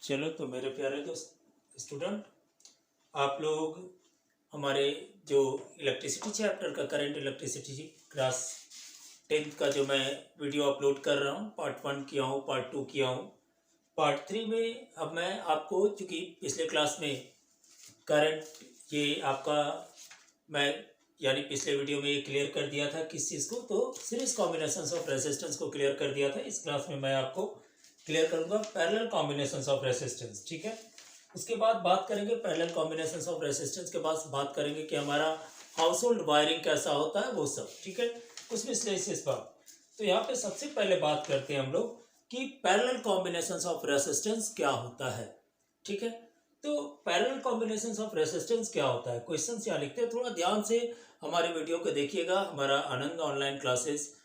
चलो तो मेरे प्यारे दोस्त स्टूडेंट, आप लोग हमारे जो इलेक्ट्रिसिटी चैप्टर का करंट इलेक्ट्रिसिटी क्लास 10th का जो मैं वीडियो अपलोड कर रहा हूँ, पार्ट 1 किया हूँ, पार्ट 2 किया हूँ, पार्ट 3 में अब मैं आपको, चूँकि पिछले क्लास में करंट ये आपका मैं यानी पिछले वीडियो में ये क्लियर कर दिया था किस चीज़ को, तो सीरीज कॉम्बिनेशंस ऑफ रेजिस्टेंस को क्लियर कर दिया था। इस क्लास में मैं आपको क्लियर करूंगा पैरेलल कॉम्बिनेशंस ऑफ रेजिस्टेंस। ठीक है, उसके बाद बात करेंगे पैरेलल कॉम्बिनेशंस ऑफ रेजिस्टेंस के बाद बात करेंगे कि हमारा हाउस होल्ड वायरिंग कैसा होता है वो सब। ठीक है, कुछ इस बात तो यहाँ पे सबसे पहले बात करते हैं हम लोग कि पैरेलल कॉम्बिनेशंस ऑफ रेजिस्टेंस क्या होता है। ठीक है, तो पैरेलल कॉम्बिनेशंस ऑफ रेजिस्टेंस क्या होता है, क्वेश्चंस यहाँ लिखते हैं, थोड़ा ध्यान से हमारे वीडियो को देखिएगा। हमारा आनंद ऑनलाइन क्लासेस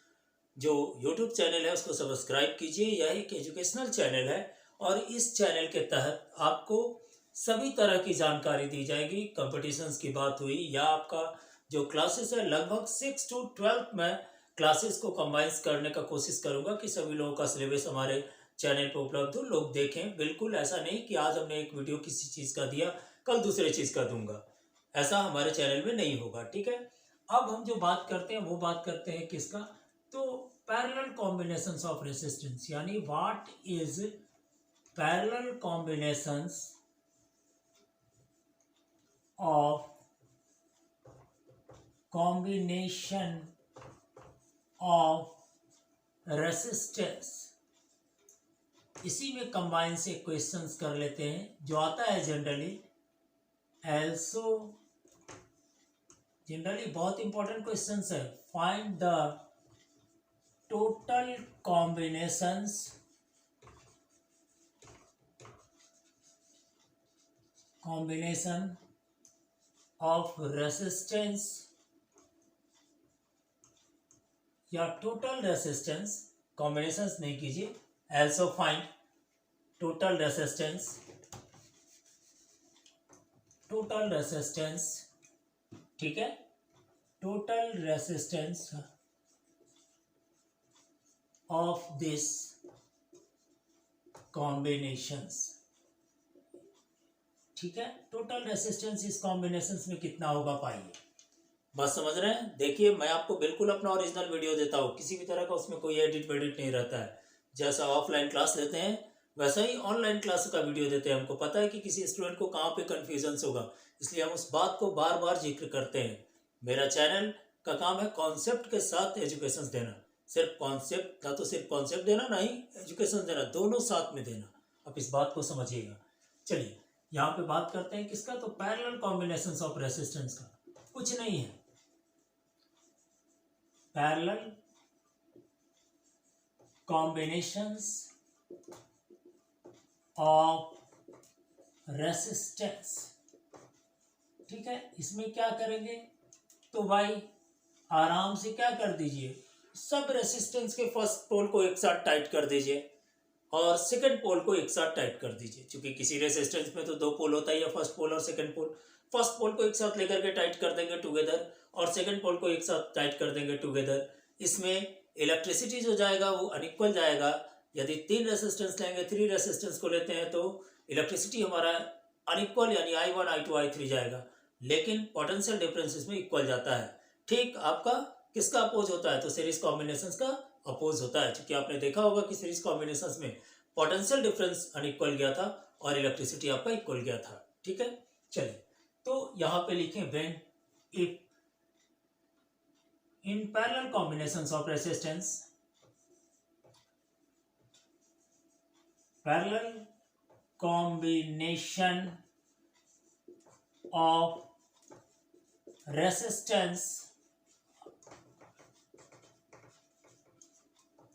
जो यूट्यूब चैनल है उसको सब्सक्राइब कीजिए। यह एक एजुकेशनल चैनल है और इस चैनल के तहत आपको सभी तरह की जानकारी दी जाएगी। कंपटीशंस की बात हुई या आपका जो क्लासेस है, लगभग 6 to 12 में क्लासेस को कंबाइंस करने का कोशिश करूंगा कि सभी लोगों का सिलेबस हमारे चैनल पर उपलब्ध हो, लोग देखें। बिल्कुल ऐसा नहीं कि आज हमने एक वीडियो किसी चीज़ का दिया कल दूसरे चीज़ का दूंगा, ऐसा हमारे चैनल में नहीं होगा। ठीक है, अब हम जो बात करते हैं वो बात करते हैं किसका, तो पैरेलल कॉम्बिनेशंस ऑफ रेजिस्टेंस, यानी what is parallel combinations of resistance. इसी में कंबाइन से क्वेश्चंस कर लेते हैं जो आता है जनरली, जनरली बहुत इंपॉर्टेंट क्वेश्चंस है। Find the total combinations of resistance या टोटल रेजिस्टेंस, कॉम्बिनेशंस नहीं कीजिए। also find total resistance ठीक है, total resistance of this combinations। ठीक है, टोटल रेजिस्टेंस इस कॉम्बिनेशंस में कितना होगा पाइए। बात समझ रहे हैं? देखिए, मैं आपको बिल्कुल अपना ओरिजिनल वीडियो देता हूँ, किसी भी तरह का उसमें कोई एडिट वेडिट नहीं रहता है। जैसा ऑफलाइन क्लास लेते हैं वैसा ही ऑनलाइन क्लास का वीडियो देते हैं। हमको पता है कि किसी स्टूडेंट को कहाँ पे कन्फ्यूजन होगा, इसलिए हम उस बात को बार बार जिक्र करते हैं। मेरा चैनल का काम है कॉन्सेप्ट के साथ एजुकेशन देना, सिर्फ कॉन्सेप्ट, ना तो सिर्फ कॉन्सेप्ट देना ना ही एजुकेशन देना, दोनों साथ में देना। आप इस बात को समझिएगा। चलिए यहाँ पे बात करते हैं किसका, तो पैरेलल कॉम्बिनेशंस ऑफ रेजिस्टेंस का। कुछ नहीं है, पैरेलल combinations of resistance। ठीक है, इसमें क्या करेंगे, तो भाई आराम से क्या कर दीजिए, सब रेसिस्टेंस के फर्स्ट पोल को एक साथ टाइट कर दीजिए और सेकंड पोल को एक साथ टाइट कर दीजिए। क्योंकि किसी रेसिस्टेंस में तो दो पोल होता है, फर्स्ट पोल और सेकंड पोल। फर्स्ट पोल को एक साथ लेकर के टाइट कर देंगे टुगेदर और सेकंड पोल को एक साथ टाइट कर देंगे टुगेदर। इसमें इलेक्ट्रिसिटी जो जाएगा वो अनइक्वल जाएगा। यदि 3 रेसिस्टेंस लेंगे, 3 रेसिस्टेंस को लेते हैं, तो इलेक्ट्रिसिटी हमारा अनइक्वल यानी I1 I2 I3 जाएगा, लेकिन पोटेंशियल डिफरेंस इसमें इक्वल जाता है। ठीक आपका किसका अपोज होता है, तो सीरीज कॉम्बिनेशंस का अपोज होता है। क्योंकि आपने देखा होगा कि सीरीज कॉम्बिनेशंस में पोटेंशियल डिफरेंस अनइक्वल गया था और इलेक्ट्रिसिटी आपका इक्वल गया था। ठीक है, चलिए तो यहाँ पे लिखें when if in parallel combinations of resistance, parallel combination of resistance,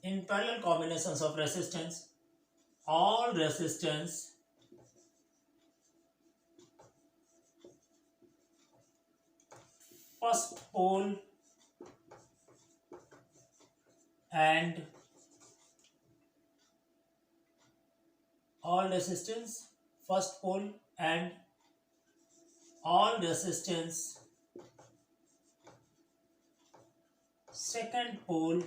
in parallel combinations of resistance, all resistance first pole and all resistance first pole and all resistance second pole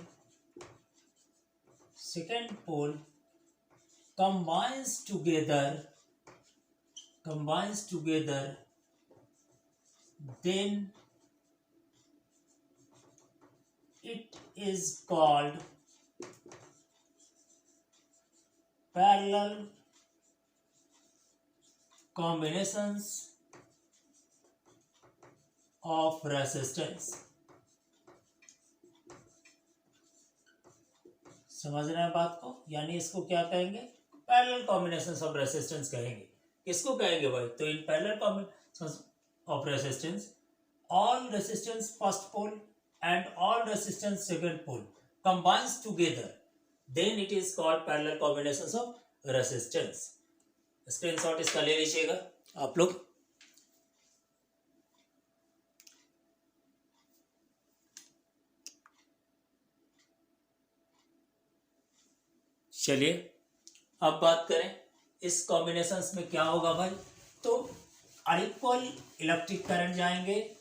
combines together combines together, then it is called parallel combinations of resistance. समझ रहे हैं बात को? यानी इसको क्या कहेंगे? Parallel combinations of resistance कहेंगे. किसको कहेंगे भाई? तो in parallel combinations of resistance, all resistance first pole and all resistance second pole combines together, then it is called parallel combinations of resistance. Screenshot इसका ले लीजिएगा आप लोग. चलिए अब बात करें इस कॉम्बिनेशंस में क्या होगा भाई. तो अनइक्वल इलेक्ट्रिक करंट जाएंगे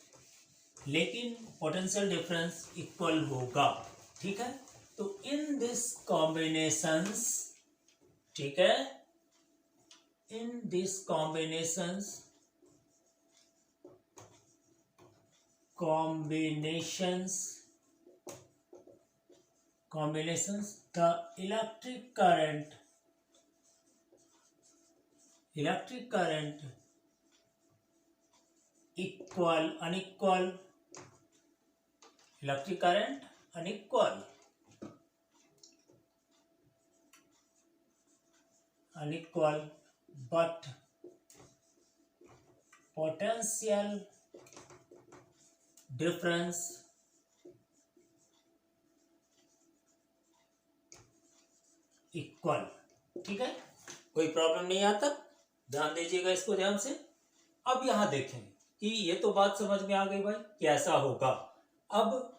लेकिन पोटेंशियल डिफरेंस इक्वल होगा. ठीक है. तो इन दिस कॉम्बिनेशंस, ठीक है, in this combinations the electric current unequal electric current unequal but potential difference equal. ठीक है. कोई प्रॉब्लम नहीं आता. ध्यान दीजिएगा इसको ध्यान से. अब यहां देखेंगे कि ये तो बात समझ में आ गई भाई कैसा होगा. अब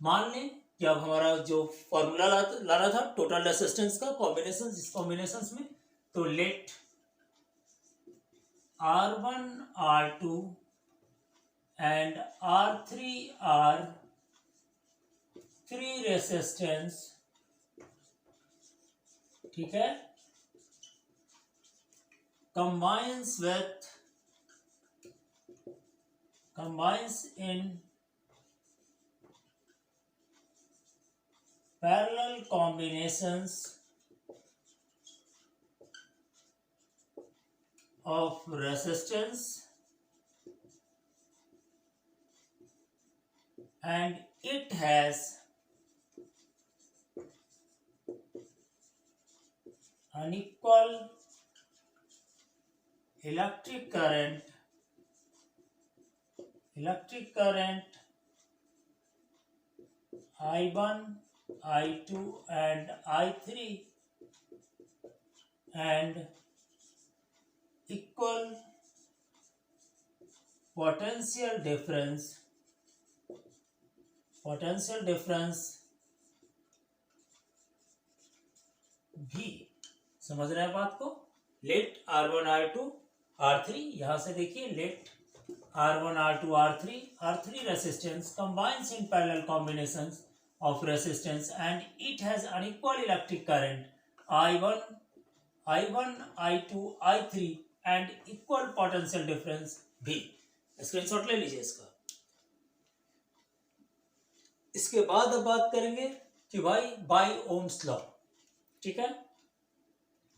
मान लें कि अब हमारा जो फॉर्मूला लाना था टोटल रेसिस्टेंस का कॉम्बिनेशन, इस कॉम्बिनेशंस में, तो late R1 R2 and R3 are three resistance. ठीक है. combines in parallel combinations of resistance and it has unequal electric current I1, I2 and I3 and equal potential difference भी. समझ रहे हैं बात को? लेट R1 R2 R3, यहां से देखिए late R1 R2 R3 resistance combines in parallel combinations of resistance and it has unequal electric current I1 I2 I3 and equal potential difference भी. स्क्रीनशॉट ले लीजिए इसका. इसके बाद अब बात करेंगे कि भाई बाय ओम्स लॉ. ठीक है.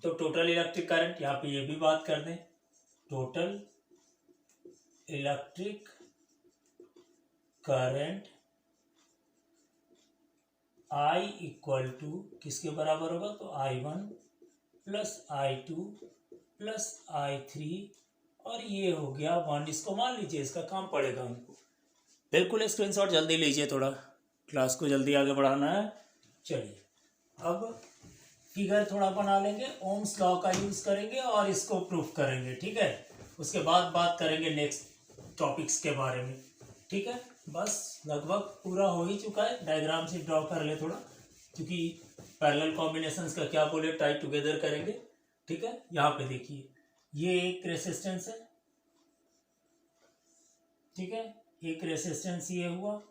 तो टोटल इलेक्ट्रिक करंट, यहां पे ये भी बात कर दें, total electric current I equal to किसके बराबर होगा? तो I1 plus I2 plus I3 और ये हो गया 1. इसको मान लीजिए, इसका काम पड़ेगा हमको. बिल्कुल स्क्रीनशॉट जल्दी लीजिए, थोड़ा क्लास को जल्दी आगे बढ़ाना है. चलिए अब फिगर थोड़ा बना लेंगे, ओम्स लॉ का यूज करेंगे और इसको प्रूफ करेंगे. ठीक है. उसके बाद बात करेंगे नेक्स्ट टॉपिक्स के बारे में. ठीक है. बस लगभग पूरा हो ही चुका है. डायग्राम से ड्रॉ कर ले थोड़ा, क्योंकि पैरेलल कॉम्बिनेशंस का क्या बोले टाई टुगेदर करेंगे. ठीक है. यहाँ पे देखिए ये एक रेसिस्टेंस है. ठीक है. एक रेसिस्टेंस ये हुआ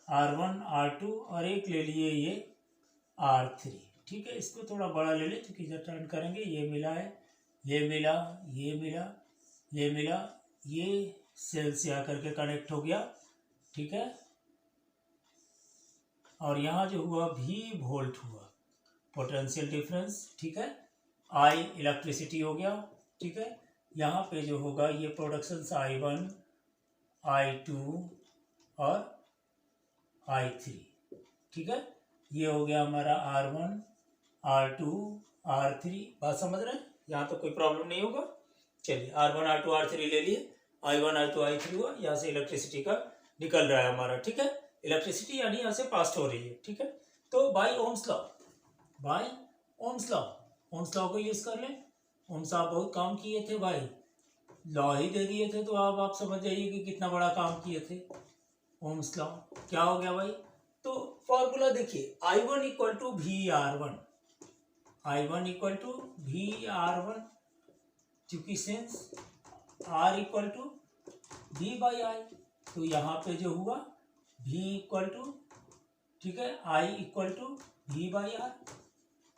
R1 R2 और एक ले लिए ये R3. ठीक है. इसको थोड़ा बड़ा ले ले क्योंकि जब टर्न करेंगे ये मिला है, ये मिला, ये मिला, ये मिला, ये सेल से आकर के कनेक्ट हो गया, ठीक है। और यहाँ जो हुआ V वोल्ट हुआ, पोटेंशियल डिफरेंस, ठीक है। I इलेक्ट्रिसिटी हो गया, ठीक है। यहाँ पे जो होगा ये प्रोडक्शंस I1, I2 और I3, ठीक है। ये हो गया हमारा R1, R2, R3, बात समझ रहे हैं, यहाँ तो कोई प्रॉब्लम नहीं होगा। चलिए R1, R2, R3 ले लिए, I1, I2, I3 हुआ, यहाँ से इलेक्ट्रिसिटी का निकल रहा है हमारा, ठीक है। इलेक्ट्रिसिटी यानी यहाँ से पास हो रही है, ठीक है। तो by Ohm's law, by Ohm's law, Ohm's law को यूज कर लें। ओम्स आप बहुत काम किए थे भाई, लॉ ही दे दिए थे तो अब आप समझ जाइए कि कितना बड़ा काम किए थे। ओम्स लॉ क्या हो गया भाई, तो फॉर्मूला देखिए, I1 equal to VR1, I1 equal to VR1, चूंकि since R equal to V by I, तो यहाँ पे जो हुआ V इक्वल टू, ठीक है, I equal to V by R,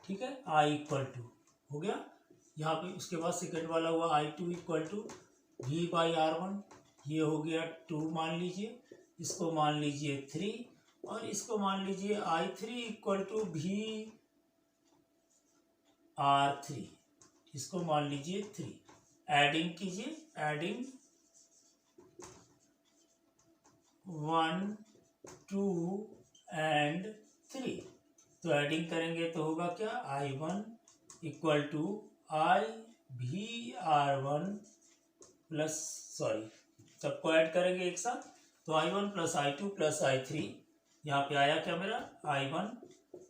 ठीक है, I इक्वल टू हो गया यहाँ पे। उसके बाद सेकेंड वाला हुआ I2 equal to V by R1, ये हो गया 2 मान लीजिए, इसको मान लीजिए 3 और इसको मान लीजिए I3 equal to V R3, इसको मान लीजिए 3। एडिंग कीजिए, एडिंग 1, 2 एंड 3, तो एडिंग करेंगे तो होगा क्या, I1 equal to IVR1 plus, sorry सबको ऐड करेंगे एक साथ, तो I1 plus I2 plus I3, यहाँ पे आया क्या मेरा I1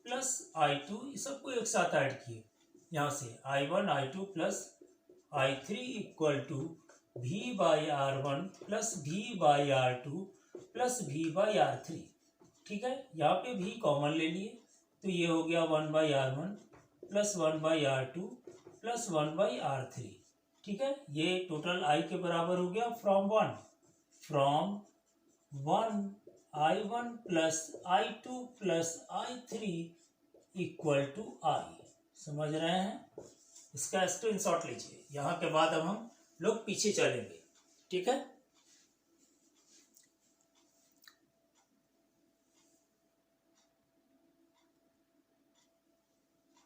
प्लस I2, इस सबको एक साथ ऐड किए, यहाँ से I1 I2 plus I3 equal to V by R1 plus V by R2 plus V by R3, ठीक है। यहाँ पे V कॉमन ले लिए, तो ये हो गया 1 by R1 plus 1 by R2 plus 1 by R3, ठीक है। ये टोटल I के बराबर हो गया from 1 I1 plus I2 plus I3 equal to I, समझ रहे हैं। इसका स्क्रीनशॉट लीजिए, यहाँ के बाद अब हम लोग पीछे चलेंगे, ठीक है।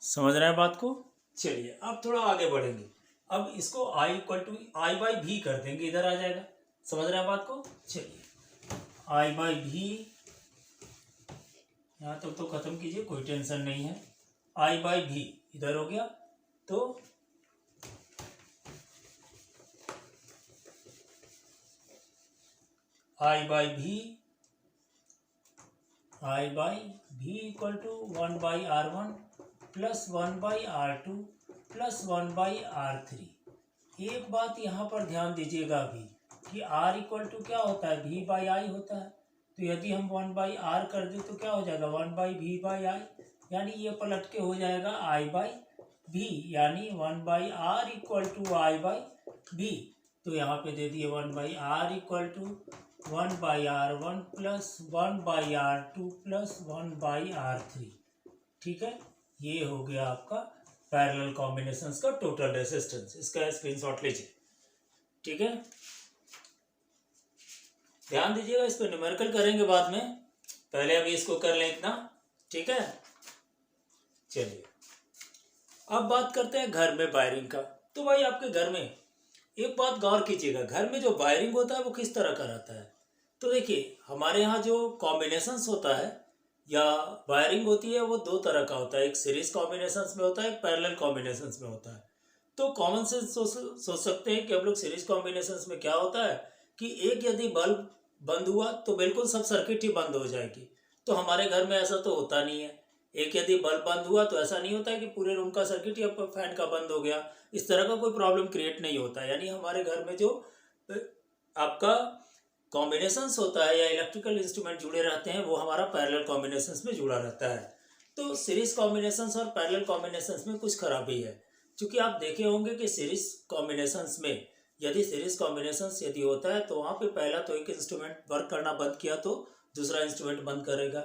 समझ रहे हैं बात को। चलिए अब थोड़ा आगे बढ़ेंगे, अब इसको I equal to I by V कर देंगे, इधर आ जाएगा, समझ रहे हैं बात को। चलिए I बाई भी, यहाँ तक तो खत्म कीजिए, कोई टेंशन नहीं है। I बाई भी इधर हो गया, तो I by V equal to 1 by R1 plus 1 by R2 plus 1 by R3। एक बात यहाँ पर ध्यान दीजिएगा अभी कि R इक्वल टू क्या होता है, V बाई आई होता है, तो यदि हम 1 बाई R कर दें तो क्या हो जाएगा 1 बाई V बाई आई, यानी ये पलट के हो जाएगा I बाई V, यानी 1 by R equal to I by V। तो यहाँ पे दे दिए 1 by R equal to 1 by R1 plus 1 by R2 plus 1 by R3, ठीक है। ये हो गया आपका पैरेलल कॉम्बिनेशंस का टोटल रेजिस्टेंस, इसका स्क्रीनशॉट लीजिए, ठीक है। ध्यान दीजिएगा, इस पर न्यूमेरिकल करेंगे बाद में, पहले अभी इसको कर लें इतना, ठीक है। चलिए अब बात करते हैं घर में वायरिंग का। तो भाई आपके घर में एक बात गौर कीजिएगा, घर में जो वायरिंग होता है वो किस तरह का रहता है। तो देखिए हमारे यहाँ जो कॉम्बिनेशंस होता है या वायरिंग होती है वो दो तरह का होता है, एक सीरीज कॉम्बिनेशंस में होता है, एक पैरेलल कॉम्बिनेशंस में होता है। तो कॉमन सेंस सोच सकते हैं कि हम लोग सीरीज कॉम्बिनेशंस में क्या होता है कि एक यदि बल्ब बंद हुआ तो बिल्कुल सब सर्किट ही बंद हो जाएगी। तो हमारे घर में ऐसा तो होता नहीं है, एक यदि बल्ब बंद हुआ तो ऐसा नहीं होता है कि पूरे रूम का सर्किट या फैन का बंद हो गया, इस तरह का कोई प्रॉब्लम क्रिएट नहीं होता। यानी हमारे घर में जो आपका कॉम्बिनेशंस होता है या इलेक्ट्रिकल इंस्ट्रूमेंट जुड़े रहते हैं वो हमारा पैरेलल कॉम्बिनेशंस में जुड़ा रहता है। तो सीरीज कॉम्बिनेशंस और पैरेलल कॉम्बिनेशंस में कुछ खराबी है, क्योंकि आप देखे होंगे कि सीरीज कॉम्बिनेशंस में यदि सीरीज कॉम्बिनेशंस यदि होता है तो वहाँ पे पहला तो एक इंस्ट्रूमेंट वर्क करना बंद किया तो दूसरा इंस्ट्रूमेंट बंद करेगा,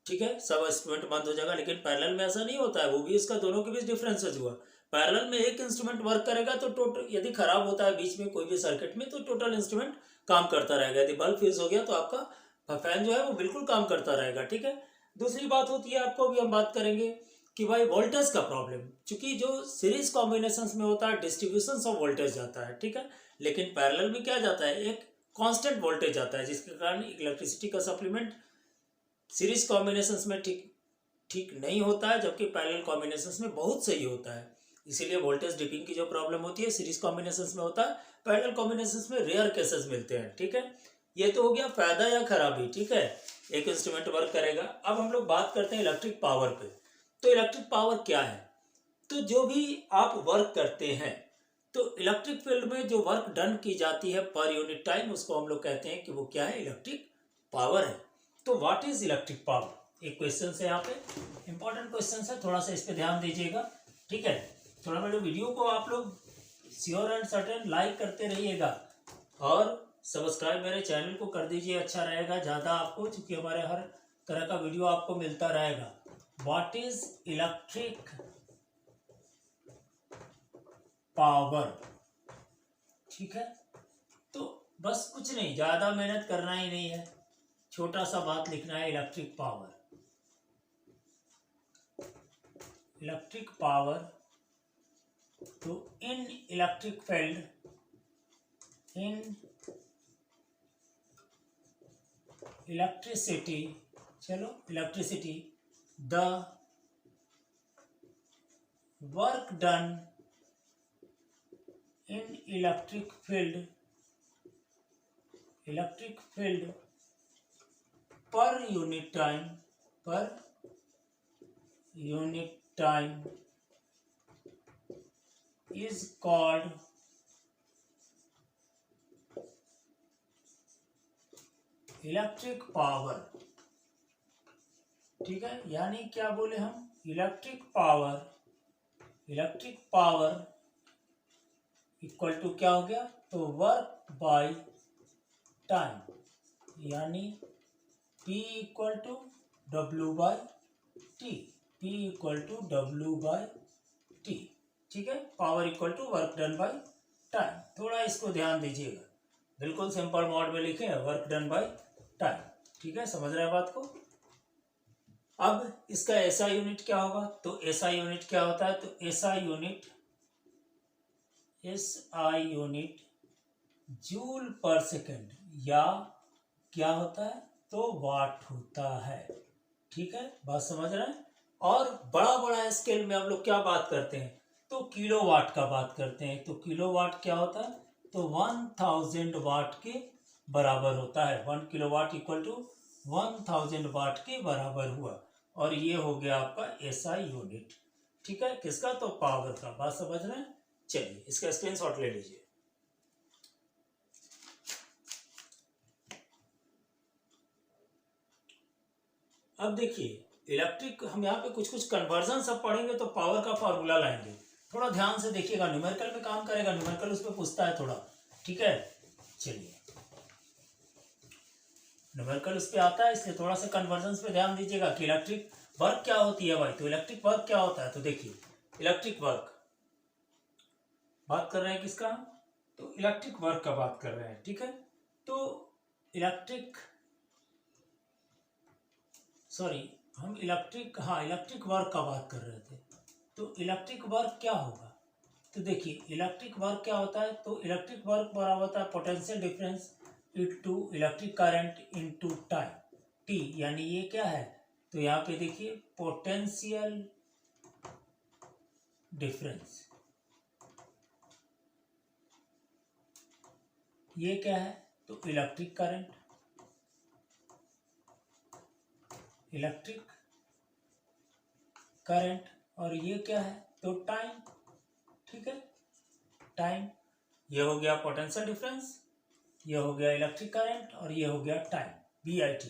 ठीक है, सब इंस्ट्रूमेंट बंद हो जाएगा। लेकिन पैरेलल में ऐसा नहीं होता है, वो भी इसका दोनों के बीच डिफरेंसेज हुआ, पैरेलल में एक इंस्ट्रूमेंट वर्क करेगा तो टोटल, यदि खराब होता है बीच में कोई भी सर्किट में, तो टोटल इंस्ट्रूमेंट काम करता रहेगा। यदि बल्ब फ्यूज हो गया तो आपका फैन जो है वो बिल्कुल काम करता रहेगा, ठीक है। दूसरी बात होती है, आपको भी हम बात करेंगे कि भाई वोल्टेज का प्रॉब्लम, क्योंकि जो सीरीज कॉम्बिनेशन में होता है डिस्ट्रीब्यूशन ऑफ वोल्टेज जाता है, ठीक है। लेकिन पैरेलल में क्या जाता है, एक कांस्टेंट वोल्टेज जाता है, जिसके कारण इलेक्ट्रिसिटी का सप्लीमेंट सीरीज कॉम्बिनेशन में ठीक नहीं होता है, जबकि पैरेलल कॉम्बिनेशन में बहुत सही होता है। इसीलिए वोल्टेज डिपिंग की जो प्रॉब्लम होती है सीरीज कॉम्बिनेशन में होता है, पैरेलल कॉम्बिनेशन में रेयर केसेस मिलते हैं, ठीक है। ये तो हो गया फायदा या खराबी, ठीक है, एक इंस्ट्रूमेंट वर्क करेगा। अब हम लोग बात करते हैं इलेक्ट्रिक पावर पे। तो इलेक्ट्रिक पावर क्या है, तो जो भी आप वर्क करते हैं, तो इलेक्ट्रिक फील्ड में जो वर्क डन की जाती है पर यूनिट टाइम, उसको हम लोग कहते हैं कि वो क्या है, इलेक्ट्रिक पावर है। तो व्हाट इज इलेक्ट्रिक पावर, एक क्वेश्चन है यहाँ पे, इंपॉर्टेंट क्वेश्चन है, थोड़ा सा इस पे ध्यान दीजिएगा, ठीक है। थोड़ा मेरे वीडियो को आप लोग श्योर एंड सर्टेन लाइक करते रहिएगा और सब्सक्राइब मेरे चैनल को कर दीजिए, अच्छा रहेगा ज़्यादा आपको, क्योंकि हमारे हर तरह का वीडियो आपको मिलता रहेगा। व्हाट इज इलेक्ट्रिक पावर, ठीक है। तो बस कुछ नहीं, ज़्यादा मेहनत करना ही नहीं है, छोटा सा बात लिखना है, इलेक्ट्रिक पावर। इलेक्ट्रिक पावर, तो in electric field, in electricity, चलो electricity, the work done in electric field per unit time is called electric power, ठीक है। यानी क्या बोले हम, इलेक्ट्रिक पावर इक्वल टू क्या हो गया, तो वर्क बाय टाइम, यानी P equal to W by T, P equal to W by T, ठीक है। Power equal to work done by time, थोड़ा इसको ध्यान दीजिएगा, बिल्कुल सिंपल मोड में लिखे हैं, वर्क डन बाय टाइम, ठीक है, समझ रहे हैं बात को। अब इसका एसआई यूनिट क्या होगा, तो एसआई यूनिट क्या होता है, तो एसआई यूनिट जूल पर सेकेंड, या क्या होता है, तो वाट होता है, ठीक है, बात समझ रहे हैं। और बड़ा बड़ा स्केल में हम लोग क्या बात करते हैं, तो किलोवाट का बात करते हैं। तो किलोवाट क्या होता है, तो 1000 वाट के बराबर होता है, 1 किलोवाट इक्वल टू 1000 वाट के बराबर हुआ, और ये हो गया आपका एसआई यूनिट, ठीक है, किसका, तो पावर का, बात समझ रहे हैं। चलिए इसका स्क्रीनशॉट ले लीजिए। अब देखिए इलेक्ट्रिक, हम यहाँ पे कुछ कन्वर्जन सब पढ़ेंगे, तो पावर का फार्मूला लाएंगे, थोड़ा ध्यान से देखिएगा, न्यूमेरिकल में काम करेगा, न्यूमेरिकल उस पर पूछता है थोड़ा, ठीक है। चलिए न्यूमेरिकल उस पर आता है, इसलिए थोड़ा सा कन्वर्जन पे ध्यान दीजिएगा कि इलेक्ट्रिक वर्क क्या होती है भाई। तो इलेक्ट्रिक वर्क क्या होता है, तो देखिए इलेक्ट्रिक वर्क बात कर रहे हैं किसका, तो इलेक्ट्रिक वर्क का बात कर रहे हैं, ठीक है। तो हम इलेक्ट्रिक वर्क का बात कर रहे थे। तो इलेक्ट्रिक वर्क क्या होगा, तो देखिए इलेक्ट्रिक वर्क क्या होता है, तो इलेक्ट्रिक वर्क बराबर होता है potential difference into electric current into time, T, यानी ये क्या है, तो यहाँ पे देखिए पोटेंशियल डिफरेंस, ये क्या है, तो इलेक्ट्रिक करंट, और ये क्या है, तो टाइम, ठीक है, टाइम, ये हो गया पोटेंशियल डिफरेंस, ये हो गया इलेक्ट्रिक करंट, और ये हो गया टाइम, BIT।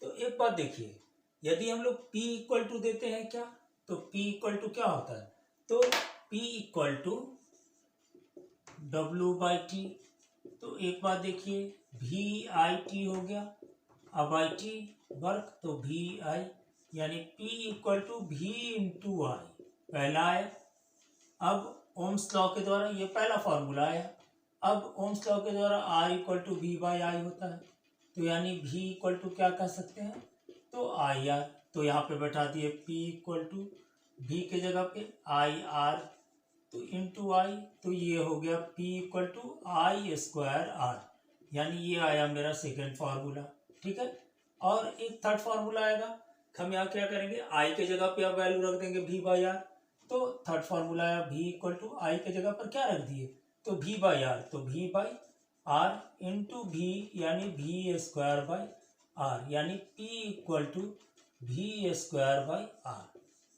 तो एक बात देखिए, यदि हम लोग P इक्वल टू देते हैं क्या, तो P इक्वल टू क्या होता है, तो P इक्वल टू W/T। तो एक बात देखिए VIT हो गया, अब IT वर्क, तो VI, यानी P equal to V into I, पहला है अब ओम्स लॉ के द्वारा ये पहला फॉर्मूला आया। अब ओम्स लॉ के द्वारा R equal to V by I होता है, तो यानी V इक्वल टू क्या कह सकते हैं, तो आई आर। तो यहाँ पे बैठा दिए P इक्वल टू V के जगह पे आई आर तो इंटू आई, तो ये हो गया P equal to I square R, यानी ये आया मेरा सेकेंड फार्मूला। ठीक है, और एक थर्ड फार्मूला आएगा। हम यहाँ क्या करेंगे, आई के जगह पे अब वैल्यू रख देंगे V बाई आर, तो थर्ड फार्मूला आया V इक्वल टू आई के जगह पर क्या रख दिए, तो V बाई आर, तो V by R into V यानी V स्क्वायर बाई आर, यानी P equal to V square by R.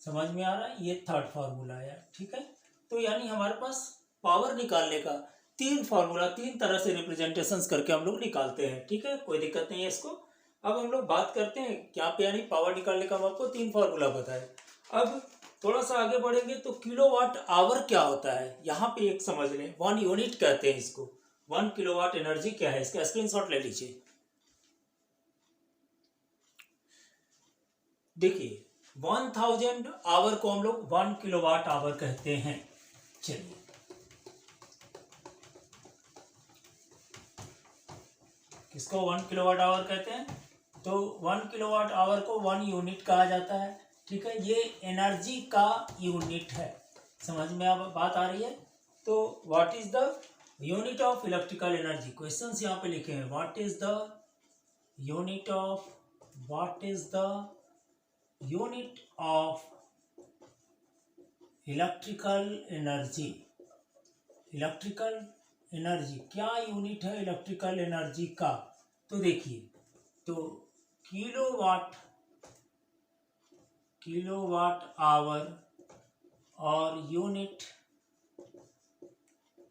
समझ में आ रहा है, ये थर्ड फार्मूला आया। ठीक है, तो यानी हमारे पास पावर निकालने का तीन फार्मूला, तीन तरह से रिप्रेजेंटेशंस करके हम लोग निकालते हैं। ठीक है, कोई दिक्कत नहीं है इसको। अब हम लोग बात करते हैं यहाँ पे, यानी पावर निकालने का हम आपको तीन फार्मूला बताए। अब थोड़ा सा आगे बढ़ेंगे तो किलोवाट आवर क्या होता है, यहाँ पे एक समझ लें, 1 यूनिट कहते हैं इसको। 1 किलोवाट एनर्जी क्या है, इसका स्क्रीनशॉट ले लीजिए। देखिए 1000 आवर को हम लोग 1 किलोवाट आवर कहते हैं। चलिए किसको 1 किलोवाट आवर कहते हैं, तो 1 किलोवाट आवर को 1 यूनिट कहा जाता है। ठीक है, ये एनर्जी का यूनिट है। समझ में अब बात आ रही है। तो what is the unit of electrical energy, questions यहाँ पे लिखे हैं, what is the unit of electrical energy. Electrical energy क्या यूनिट है इलेक्ट्रिकल एनर्जी का, तो देखिए, तो किलोवाट आवर और unit,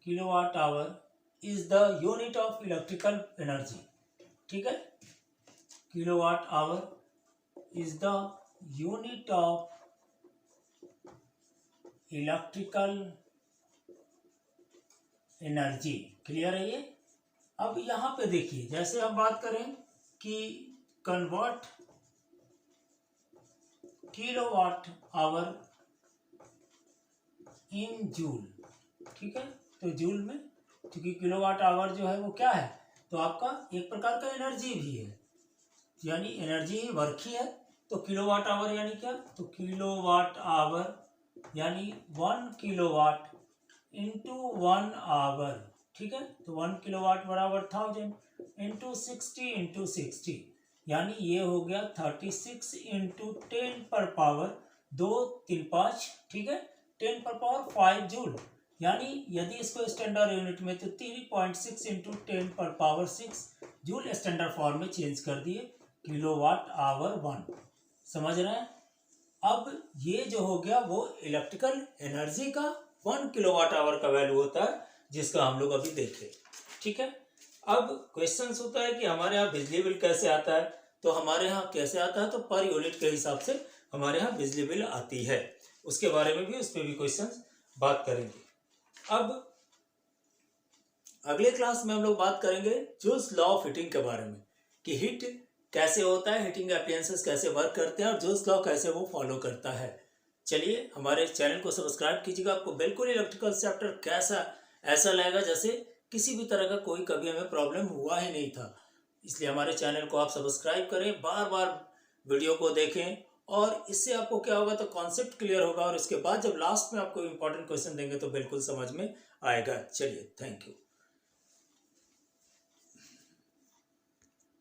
kilowatt hour is the unit of electrical energy. ठीक है, kilowatt hour is the unit of electrical energy. Clear है ये। अब यहाँ पे देखिए, जैसे हम बात करें कि convert kilowatt hour in joule. ठीक है, तो जूल में, क्योंकि किलोवाट आवर जो है वो क्या है, तो आपका एक प्रकार का एनर्जी भी है, यानी एनर्जी ही वर्क ही है। तो किलोवाट आवर यानी क्या, तो किलोवाट आवर यानी 1 किलोवाट इंटू 1 आवर। ठीक है, तो 1 किलोवाट बराबर 1000 इंटू 60 यानी ये हो गया 36 इंटू 10 पर पावर 2 3 5। ठीक है, 10 पर पावर 5 जूल, यानी यदि इसको स्टैंडर्ड यूनिट में, तो 3.6 इंटू 10 पर पावर 6 जूल स्टैंडर्ड फॉर्म में चेंज कर दिए, किलोवाट आवर 1। समझ रहे हैं। अब ये जो हो गया वो इलेक्ट्रिकल एनर्जी का 1 किलोवाट आवर का वैल्यू होता है, जिसका हम लोग अभी देखे। ठीक है, अब क्वेश्चन होता है कि हमारे यहाँ बिजली बिल कैसे आता है, तो हमारे यहाँ कैसे आता है, तो पर यूनिट के हिसाब से हमारे यहाँ बिजली बिल आती है। उसके बारे में भी, उस पर भी क्वेश्चन बात करेंगे। अब अगले क्लास में हम लोग बात करेंगे जूल्स लॉ ऑफ हीटिंग के बारे में, कि हीट कैसे होता है, हीटिंग अप्लायंसेस कैसे वर्क करते हैं और जूल्स लॉ कैसे वो फॉलो करता है। चलिए हमारे चैनल को सब्सक्राइब कीजिएगा। आपको बिल्कुल इलेक्ट्रिकल चैप्टर कैसा ऐसा लगेगा जैसे किसी भी तरह का कोई कभी हमें प्रॉब्लम हुआ ही नहीं था। इसलिए हमारे चैनल को आप सब्सक्राइब करें, बार बार वीडियो को देखें, और इससे आपको क्या होगा, तो कॉन्सेप्ट क्लियर होगा, और इसके बाद जब लास्ट में आपको इंपॉर्टेंट क्वेश्चन देंगे तो बिल्कुल समझ में आएगा। चलिए, थैंक यू।